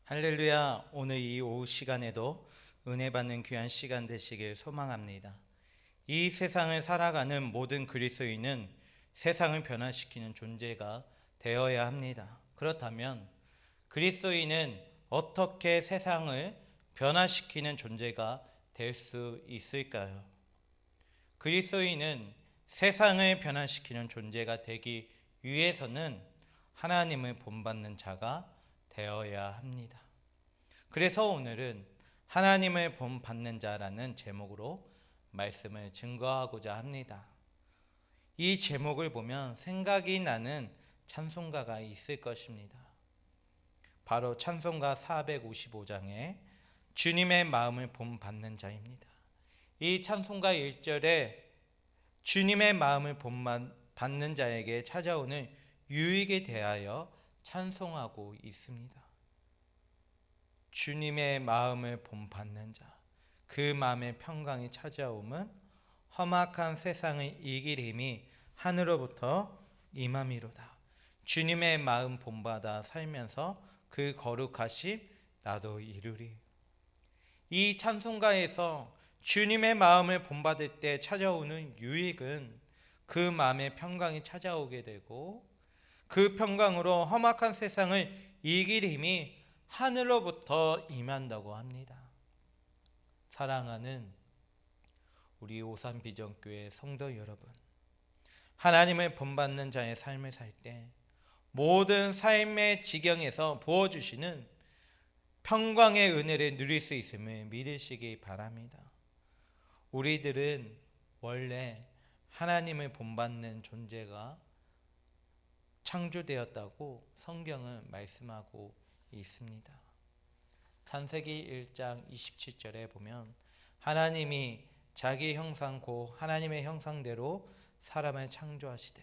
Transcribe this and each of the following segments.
할렐루야. 오늘 이 오후 시간에도 은혜 받는 귀한 시간 되시길 소망합니다. 이 세상을 살아가는 모든 그리스도인은 세상을 변화시키는 존재가 되어야 합니다. 그렇다면 그리스도인은 어떻게 세상을 변화시키는 존재가 될 수 있을까요? 그리스도인은 세상을 변화시키는 존재가 되기 위해서는 하나님을 본받는 자가 되어야 합니다. 그래서 오늘은 하나님을 본받는 자라는 제목으로 말씀을 증거하고자 합니다. 이 제목을 보면 생각이 나는 찬송가가 있을 것입니다. 바로 찬송가 455장에 주님의 마음을 본받는 자입니다. 이 찬송가 1절에 주님의 마음을 본받는 자에게 찾아오는 유익에 대하여 찬송하고 있습니다. 주님의 마음을 본받는 자, 그 마음의 평강이 찾아오면 험악한 세상을 이길 힘이 하늘로부터 임함이로다. 주님의 마음 본받아 살면서 그 거룩하심 나도 이루리. 이 찬송가에서 주님의 마음을 본받을 때 찾아오는 유익은 그 마음의 평강이 찾아오게 되고 그 평강으로 험악한 세상을 이길 힘이 하늘로부터 임한다고 합니다. 사랑하는 우리 오산비전교회 성도 여러분, 하나님을 본받는 자의 삶을 살 때 모든 삶의 지경에서 부어주시는 평강의 은혜를 누릴 수 있음을 믿으시기 바랍니다. 우리들은 원래 하나님을 본받는 존재가 창조되었다고 성경은 말씀하고 있습니다. 창세기 1장 27절에 보면 하나님이 자기 형상 곧 하나님의 형상대로 사람을 창조하시되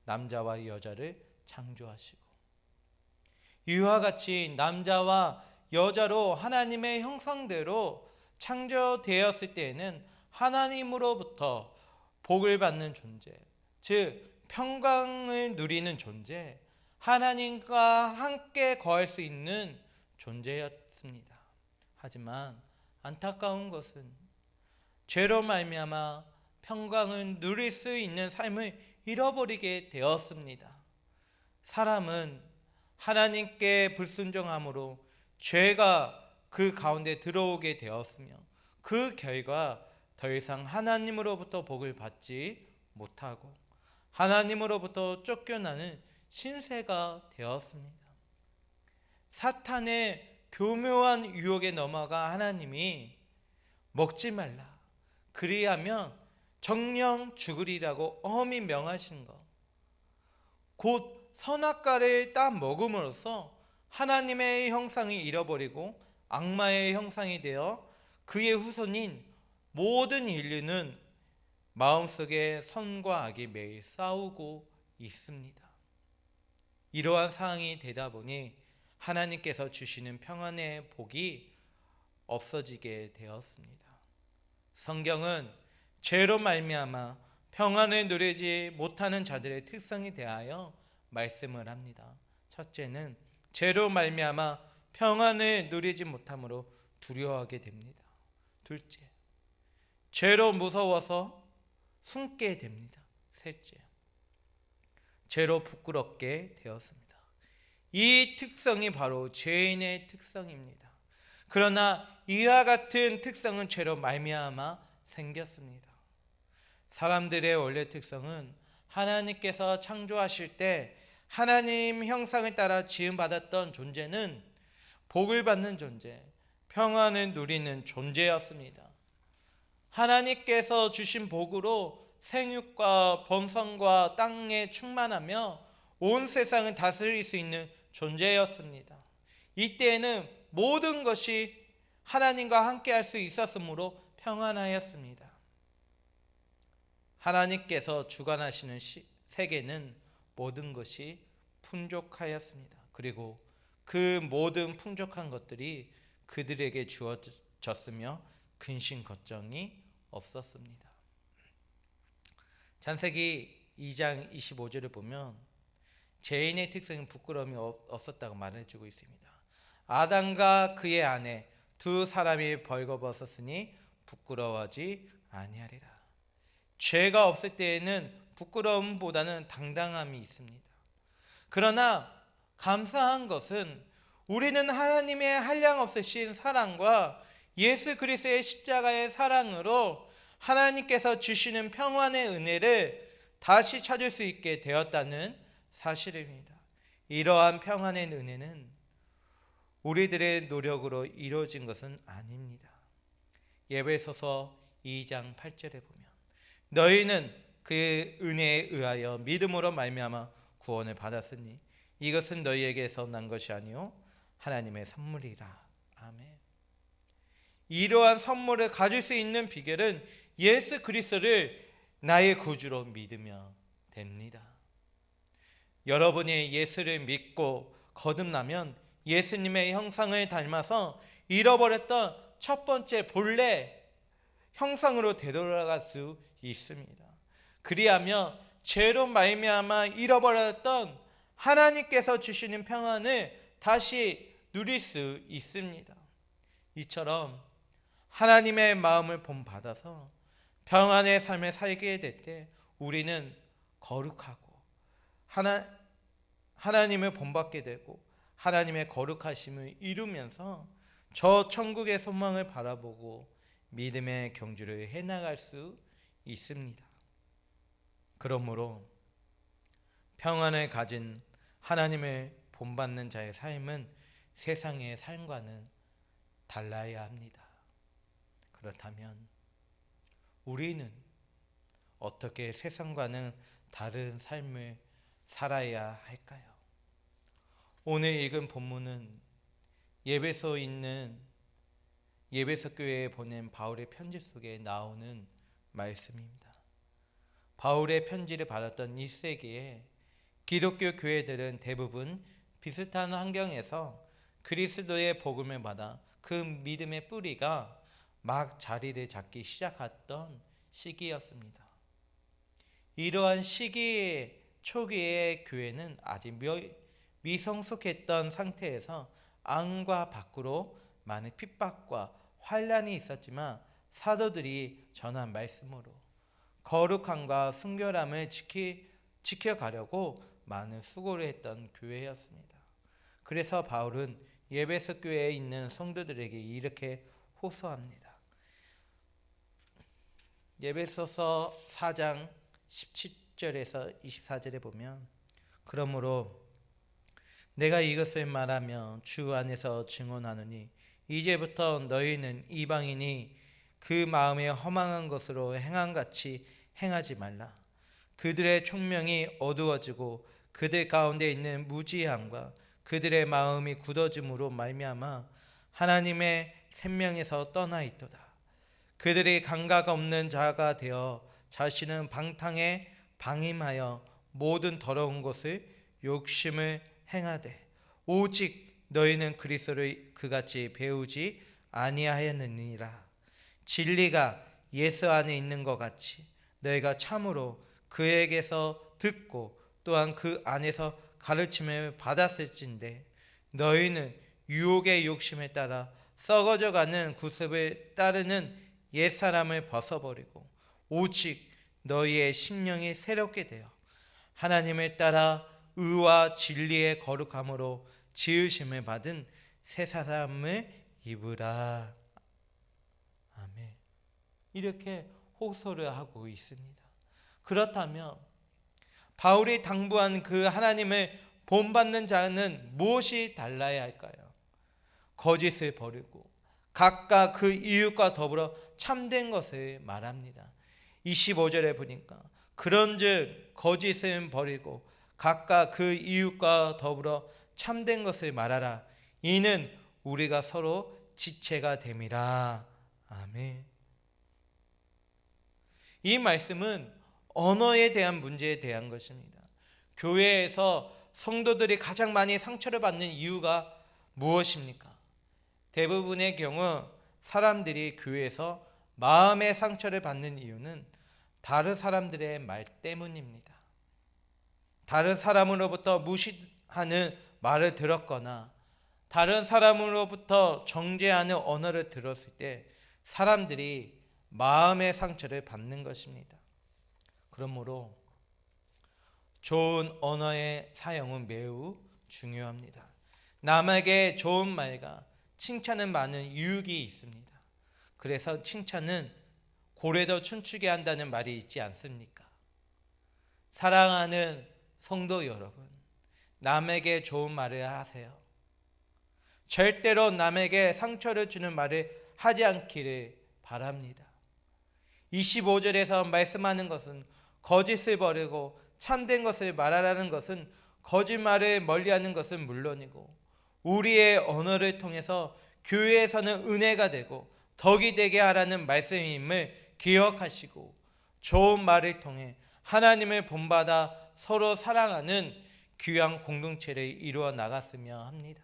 남자와 여자를 창조하시고, 이와 같이 남자와 여자로 하나님의 형상대로 창조되었을 때에는 하나님으로부터 복을 받는 존재, 즉 평강을 누리는 존재, 하나님과 함께 거할 수 있는 존재였습니다. 하지만 안타까운 것은 죄로 말미암아 평강을 누릴 수 있는 삶을 잃어버리게 되었습니다. 사람은 하나님께 불순종함으로 죄가 그 가운데 들어오게 되었으며 그 결과 더 이상 하나님으로부터 복을 받지 못하고 하나님으로부터 쫓겨나는 신세가 되었습니다. 사탄의 교묘한 유혹에 넘어가 하나님이 먹지 말라, 그리하면 정령 죽으리라고 엄히 명하신 것, 곧 선악과를 따 먹음으로써 하나님의 형상이 잃어버리고 악마의 형상이 되어 그의 후손인 모든 인류는 마음속에 선과 악이 매일 싸우고 있습니다. 이러한 상황이 되다 보니 하나님께서 주시는 평안의 복이 없어지게 되었습니다. 성경은 죄로 말미암아 평안을 누리지 못하는 자들의 특성에 대하여 말씀을 합니다. 첫째는 죄로 말미암아 평안을 누리지 못함으로 두려워하게 됩니다. 둘째, 죄로 무서워서 숨게 됩니다. 셋째, 죄로 부끄럽게 되었습니다. 이 특성이 바로 죄인의 특성입니다. 그러나 이와 같은 특성은 죄로 말미암아 생겼습니다. 사람들의 원래 특성은 하나님께서 창조하실 때 하나님 형상을 따라 지음받았던 존재는 복을 받는 존재, 평안을 누리는 존재였습니다. 하나님께서 주신 복으로 생육과 번성과 땅에 충만하며 온 세상을 다스릴 수 있는 존재였습니다. 이때에는 모든 것이 하나님과 함께 할 수 있었으므로 평안하였습니다. 하나님께서 주관하시는 세계는 모든 것이 풍족하였습니다. 그리고 그 모든 풍족한 것들이 그들에게 주어졌으며 근심 걱정이 없었습니다. 창세기 2장 25절을 보면 죄인의 특성은 부끄러움이 없었다고 말해주고 있습니다. 아담과 그의 아내 두 사람이 벌거벗었으니 부끄러워하지 아니하리라. 죄가 없을 때에는 부끄러움보다는 당당함이 있습니다. 그러나 감사한 것은 우리는 하나님의 한량없으신 사랑과 예수 그리스도의 십자가의 사랑으로 하나님께서 주시는 평안의 은혜를 다시 찾을 수 있게 되었다는 사실입니다. 이러한 평안의 은혜는 우리들의 노력으로 이루어진 것은 아닙니다. 에베소서 2장 8절에 보면 너희는 그의 은혜에 의하여 믿음으로 말미암아 구원을 받았으니 이것은 너희에게서 난 것이 아니요 하나님의 선물이라. 아멘. 이러한 선물을 가질 수 있는 비결은 예수 그리스도를 나의 구주로 믿으며 됩니다. 여러분이 예수를 믿고 거듭나면 예수님의 형상을 닮아서 잃어버렸던 첫 번째 본래 형상으로 되돌아갈 수 있습니다. 그리하면 죄로 말미암아 잃어버렸던 하나님께서 주시는 평안을 다시 누릴 수 있습니다. 이처럼 하나님의 마음을 본받아서 평안의 삶을 살게 될 때 우리는 거룩하고 하나님을 본받게 되고 하나님의 거룩하심을 이루면서 저 천국의 소망을 바라보고 믿음의 경주를 해나갈 수 있습니다. 그러므로 평안을 가진 하나님을 본받는 자의 삶은 세상의 삶과는 달라야 합니다. 그렇다면 우리는 어떻게 세상과는 다른 삶을 살아야 할까요? 오늘 읽은 본문은 예배소에 있는 예배소 교회에 보낸 바울의 편지 속에 나오는 말씀입니다. 바울의 편지를 받았던 1세기에 기독교 교회들은 대부분 비슷한 환경에서 그리스도의 복음을 받아 그 믿음의 뿌리가 막 자리를 잡기 시작했던 시기였습니다. 이러한 시기의 초기의 교회는 아직 미성숙했던 상태에서 안과 밖으로 많은 핍박과 환난이 있었지만 사도들이 전한 말씀으로 거룩함과 순결함을 지켜가려고 많은 수고를 했던 교회였습니다. 그래서 바울은 에베소 교회에 있는 성도들에게 이렇게 호소합니다. 에베소서 4장 17절에서 24절에 보면 그러므로 내가 이것을 말하며 주 안에서 증언하노니 이제부터 너희는 이방인이 그 마음에 허망한 것으로 행함같이 행하지 말라. 그들의 총명이 어두워지고 그들 가운데 있는 무지함과 그들의 마음이 굳어짐으로 말미암아 하나님의 생명에서 떠나 있도다. 그들이 감각 없는 자가 되어 자신은 방탕에 방임하여 모든 더러운 것을 욕심을 행하되 오직 너희는 그리스도를 그같이 배우지 아니하였느니라. 진리가 예수 안에 있는 것 같이 너희가 참으로 그에게서 듣고 또한 그 안에서 가르침을 받았을진데 너희는 유혹의 욕심에 따라 썩어져가는 구습을 따르는 옛사람을 벗어버리고 오직 너희의 심령이 새롭게 되어 하나님을 따라 의와 진리의 거룩함으로 지으심을 받은 새 사람을 입으라. 아멘. 이렇게 호소를 하고 있습니다. 그렇다면 바울이 당부한 그 하나님을 본받는 자는 무엇이 달라야 할까요? 거짓을 버리고 각각 그 이웃과 더불어 참된 것을 말합니다. 25절에 보니까 그런즉 거짓은 버리고 각각 그 이웃과 더불어 참된 것을 말하라. 이는 우리가 서로 지체가 됨이라. 아멘. 이 말씀은 언어에 대한 문제에 대한 것입니다. 교회에서 성도들이 가장 많이 상처를 받는 이유가 무엇입니까? 대부분의 경우 사람들이 교회에서 마음의 상처를 받는 이유는 다른 사람들의 말 때문입니다. 다른 사람으로부터 무시하는 말을 들었거나 다른 사람으로부터 정죄하는 언어를 들었을 때 사람들이 마음의 상처를 받는 것입니다. 그러므로 좋은 언어의 사용은 매우 중요합니다. 남에게 좋은 말과 칭찬은 많은 유익이 있습니다. 그래서 칭찬은 고래도 춤추게 한다는 말이 있지 않습니까? 사랑하는 성도 여러분, 남에게 좋은 말을 하세요. 절대로 남에게 상처를 주는 말을 하지 않기를 바랍니다. 25절에서 말씀하는 것은 거짓을 버리고 참된 것을 말하라는 것은 거짓말을 멀리하는 것은 물론이고 우리의 언어를 통해서 교회에서는 은혜가 되고 덕이 되게 하라는 말씀임을 기억하시고 좋은 말을 통해 하나님을 본받아 서로 사랑하는 귀한 공동체를 이루어 나갔으며 합니다.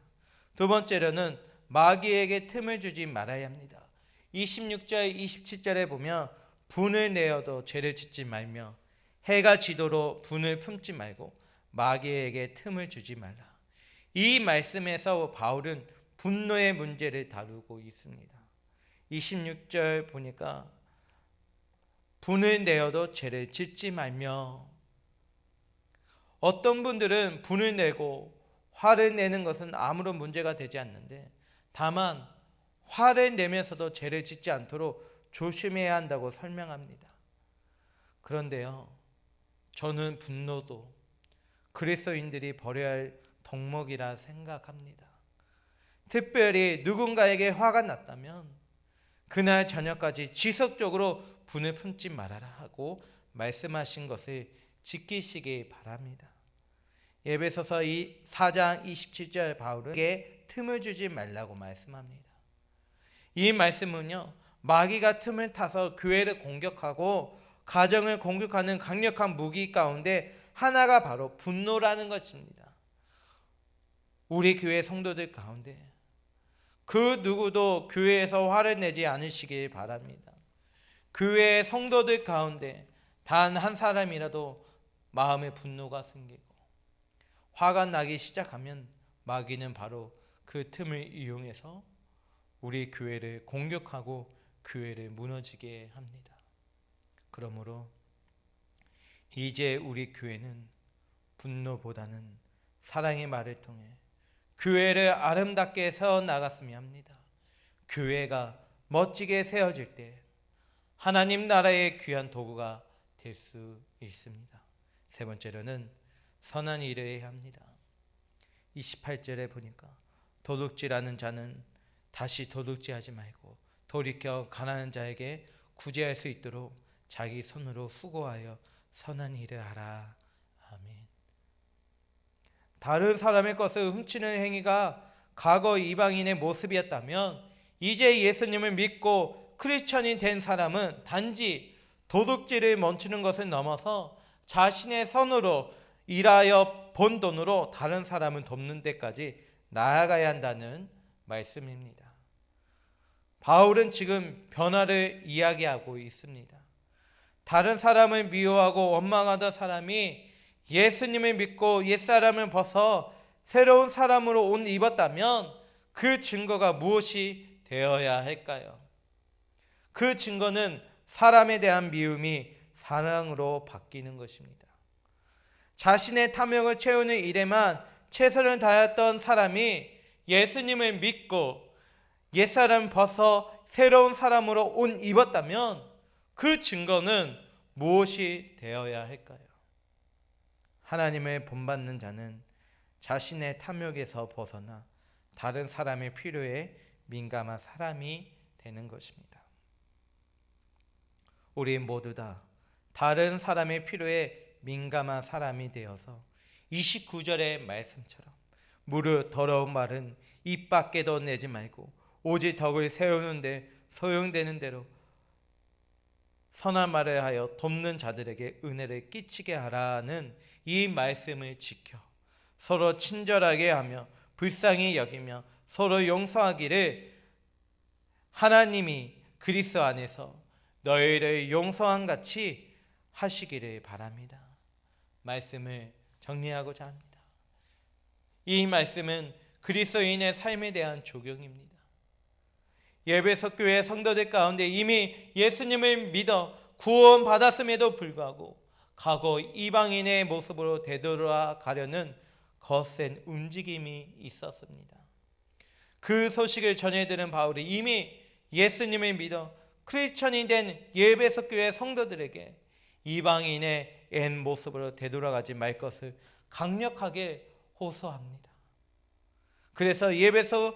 두 번째로는 마귀에게 틈을 주지 말아야 합니다. 26절 27절에 보면 분을 내어도 죄를 짓지 말며 해가 지도록 분을 품지 말고 마귀에게 틈을 주지 말라. 이 말씀에서 바울은 분노의 문제를 다루고 있습니다. 26절 보니까 분을 내어도 죄를 짓지 말며, 어떤 분들은 분을 내고 화를 내는 것은 아무런 문제가 되지 않는데 다만 화를 내면서도 죄를 짓지 않도록 조심해야 한다고 설명합니다. 그런데요, 저는 분노도 그리스도인들이 버려야 할 덕목이라 생각합니다. 특별히 누군가에게 화가 났다면 그날 저녁까지 지속적으로 분을 품지 말아라 하고 말씀하신 것을 지키시기 바랍니다. 에베소서 4장 27절 바울에게 틈을 주지 말라고 말씀합니다. 이 말씀은요, 마귀가 틈을 타서 교회를 공격하고 가정을 공격하는 강력한 무기 가운데 하나가 바로 분노라는 것입니다. 우리 교회 성도들 가운데 그 누구도 교회에서 화를 내지 않으시길 바랍니다. 교회의 성도들 가운데 단 한 사람이라도 마음에 분노가 생기고 화가 나기 시작하면 마귀는 바로 그 틈을 이용해서 우리 교회를 공격하고 교회를 무너지게 합니다. 그러므로 이제 우리 교회는 분노보다는 사랑의 말을 통해 교회를 아름답게 세워나갔으면 합니다. 교회가 멋지게 세워질 때 하나님 나라의 귀한 도구가 될 수 있습니다. 세 번째로는 선한 일을 해야 합니다. 28절에 보니까 도둑질하는 자는 다시 도둑질하지 말고 돌이켜 가난한 자에게 구제할 수 있도록 자기 손으로 수고하여 선한 일을 하라. 아멘. 다른 사람의 것을 훔치는 행위가 과거 이방인의 모습이었다면 이제 예수님을 믿고 크리스천이 된 사람은 단지 도둑질을 멈추는 것을 넘어서 자신의 손으로 일하여 번 돈으로 다른 사람을 돕는 데까지 나아가야 한다는 말씀입니다. 바울은 지금 변화를 이야기하고 있습니다. 다른 사람을 미워하고 원망하던 사람이 예수님을 믿고 옛사람을 벗어 새로운 사람으로 옷 입었다면 그 증거가 무엇이 되어야 할까요? 그 증거는 사람에 대한 미움이 사랑으로 바뀌는 것입니다. 자신의 탐욕을 채우는 일에만 최선을 다했던 사람이 예수님을 믿고 옛사람 벗어 새로운 사람으로 옷 입었다면 그 증거는 무엇이 되어야 할까요? 하나님을 본받는 자는 자신의 탐욕에서 벗어나 다른 사람의 필요에 민감한 사람이 되는 것입니다. 우리 모두 다 다른 사람의 필요에 민감한 사람이 되어서 29절의 말씀처럼 무릇 더러운 말은 입 밖에도 내지 말고 오직 덕을 세우는데 소용되는 대로 선한 말을 하여 돕는 자들에게 은혜를 끼치게 하라는 이 말씀을 지켜 서로 친절하게 하며 불쌍히 여기며 서로 용서하기를 하나님이 그리스도 안에서 너희를 용서한 같이 하시기를 바랍니다. 말씀을 정리하고자 합니다. 이 말씀은 그리스도인의 삶에 대한 적용입니다. 예배석 교회 성도들 가운데 이미 예수님을 믿어 구원받았음에도 불구하고 과거 이방인의 모습으로 되돌아가려는 거센 움직임이 있었습니다. 그 소식을 전해들은 바울이 이미 예수님을 믿어 크리스천이 된 예배석 교회 성도들에게 이방인의 옛 모습으로 되돌아가지 말 것을 강력하게 호소합니다. 그래서 예배서서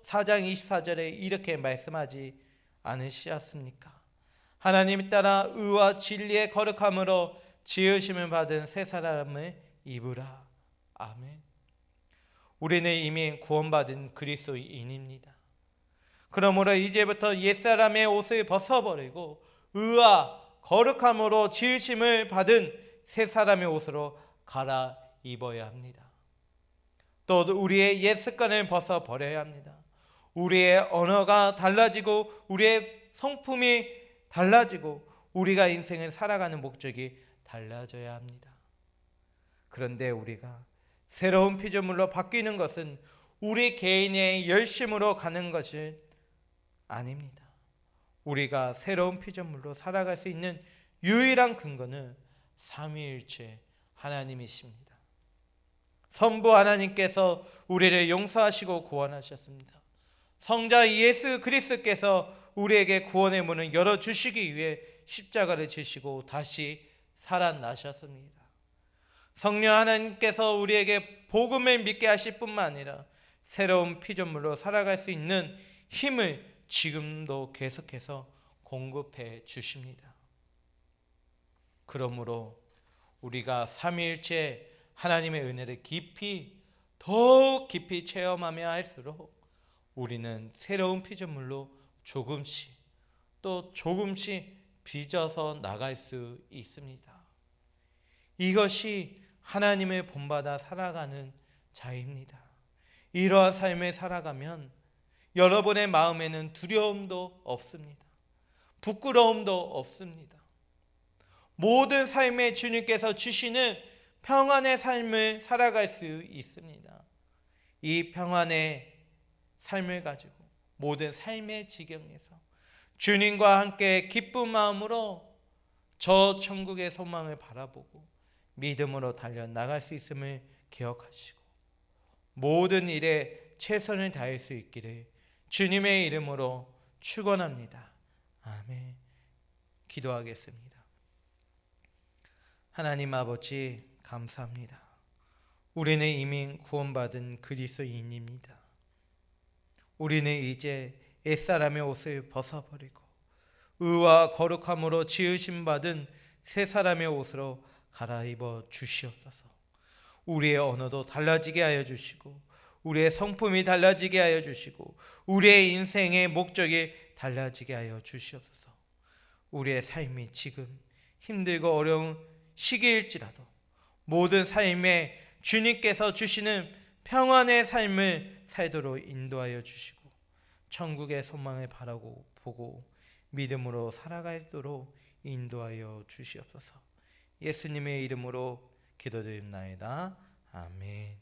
4장 24절에 이렇게 말씀하지 않으셨습니까? 하나님 따라 의와 진리의 거룩함으로 지으심을 받은 새 사람을 입으라. 아멘. 우리는 이미 구원받은 그리스도인입니다. 그러므로 이제부터 옛사람의 옷을 벗어버리고 의와 거룩함으로 지으심을 받은 새 사람의 옷으로 갈아입어야 합니다. 또 우리의 옛 습관을 벗어버려야 합니다. 우리의 언어가 달라지고 우리의 성품이 달라지고 우리가 인생을 살아가는 목적이 달라져야 합니다. 그런데 우리가 새로운 피조물로 바뀌는 것은 우리 개인의 열심으로 가는 것이 아닙니다. 우리가 새로운 피조물로 살아갈 수 있는 유일한 근거는 삼위일체 하나님이십니다. 선부 하나님께서 우리를 용서하시고 구원하셨습니다. 성자 예수 그리스도께서 우리에게 구원의 문을 열어주시기 위해 십자가를 지시고 다시 살아나셨습니다. 성령 하나님께서 우리에게 복음을 믿게 하실 뿐만 아니라 새로운 피조물로 살아갈 수 있는 힘을 지금도 계속해서 공급해 주십니다. 그러므로 우리가 삼위일체 하나님의 은혜를 더욱 깊이 체험하며 할수록 우리는 새로운 피조물로 조금씩 빚어서 나갈 수 있습니다. 이것이 하나님을 본받아 살아가는 자입니다. 이러한 삶을 살아가면 여러분의 마음에는 두려움도 없습니다. 부끄러움도 없습니다. 모든 삶에 주님께서 주시는 평안의 삶을 살아갈 수 있습니다. 이 평안의 삶을 가지고 모든 삶의 지경에서 주님과 함께 기쁜 마음으로 저 천국의 소망을 바라보고 믿음으로 달려나갈 수 있음을 기억하시고 모든 일에 최선을 다할 수 있기를 주님의 이름으로 축원합니다. 아멘. 기도하겠습니다. 하나님 아버지 감사합니다. 우리는 이미 구원받은 그리스도인입니다. 우리는 이제 옛사람의 옷을 벗어버리고 의와 거룩함으로 지으심 받은 새 사람의 옷으로 갈아입어 주시옵소서. 우리의 언어도 달라지게 하여 주시고 우리의 성품이 달라지게 하여 주시고 우리의 인생의 목적이 달라지게 하여 주시옵소서. 우리의 삶이 지금 힘들고 어려운 시기일지라도 모든 삶에 주님께서 주시는 평안의 삶을 살도록 인도하여 주시고 천국의 소망을 바라고 보고 믿음으로 살아가도록 인도하여 주시옵소서. 예수님의 이름으로 기도드립나이다. 아멘.